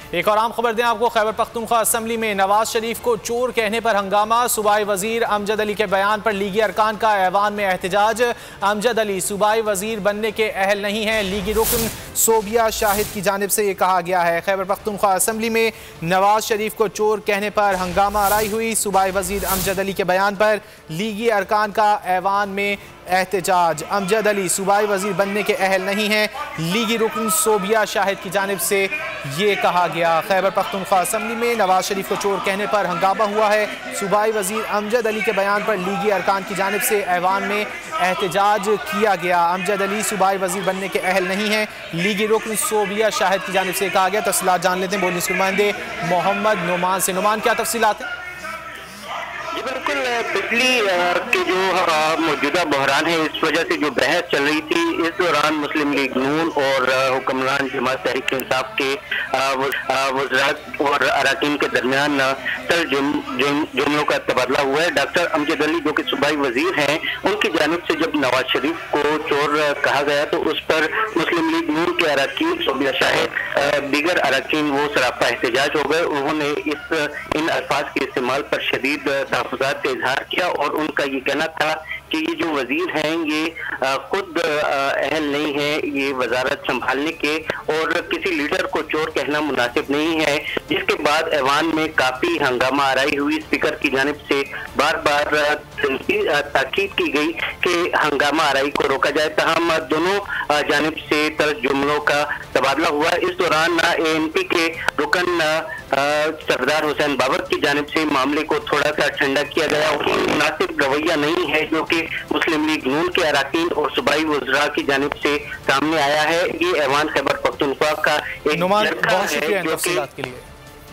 एक और आम खबर दें आपको, खैबर पख्तूनख्वा असम्बली में नवाज शरीफ को चोर कहने पर हंगामा। सूबाई वजीर अमजद अली के बयान पर लीगी अरकान का ऐवान में एहतजाज। अमजद अली सूबाई वजीर बनने के अहल नहीं हैं, लीगी रुकन सोबिया शाहिद की जानिब से ये कहा गया है। खैबर पख्तूनख्वा असम्बली में नवाज शरीफ को चोर कहने पर हंगामा आराई हुई। सूबाई वजीर अमजद अली के बयान पर लीगी अरकान का ऐवान में एहतजाज। अमजद अली सूबाई वजीर बनने के अहल नहीं हैं, लीगी रुकन सोबिया शाहिद की जानिब से ये कहा गया। खैबर पख्तूनख्वा असम्बली में नवाज शरीफ को चोर कहने पर हंगामा हुआ है। सूबाई वजीर अमजद अली के बयान पर लीगी अरकान की जानिब से ऐवान में एहतजाज किया गया। अमजद अली सूबाई वजीर बनने के अहल नहीं हैं, लीगी रुकन सोबिया शाहिद की जानिब से कहा गया। तफसीलात जान लेते हैं बोलने नुमाइंदे मोहम्मद नुमान से। नुमान, क्या तफसीलात हैं? जी बिल्कुल, बिजली के जो मौजूदा बहरान है, इस वजह से जो बहस चल रही थी, इस दौरान मुस्लिम लीग नून और हुक्मरान जमात तहरीक इंसाफ के वज़रात और अराकीन के दरमियान जुमलों का तबादला हुआ है। डॉक्टर अमजद अली जो कि सूबाई वजीर हैं, उनकी जानिब से जब नवाज शरीफ को चोर कहा गया तो उस पर मुस्लिम लीग नून के अराकीन, सोबिया शाहिद, दीगर अराकीन वो सरापा एहतजाज हो गए। उन्होंने इन अल्फाज के इस्तेमाल पर शदीद तहफ़्फ़ुज़ात का इजहार किया और उनका ये कहना था कि ये जो वजीर हैं ये खुद अहल नहीं है ये वजारत संभालने के, और किसी लीडर को चोर कहना मुनासिब नहीं है। जिसके बाद ऐवान में काफी हंगामा आराई हुई। स्पीकर की जानिब से बार बार ताकीद की गई कि हंगामा आराई को रोका जाए, तहम दोनों जानिब से तरस जुमलों का तबादला हुआ। इस दौरान ANP के रुकन सरदार हुसैन बाबर की जानिब से मामले को थोड़ा सा ठंडा किया गया। मुनासिब रवैया नहीं है जो कि मुस्लिम लीग नून के अराकीन और सूबाई वज़रा की जानिब से सामने आया है। ये ऐवान खैबर पख्तूनख्वा का एक नुमान, बहुत शुक्रिया इन तफसीलात के लिए।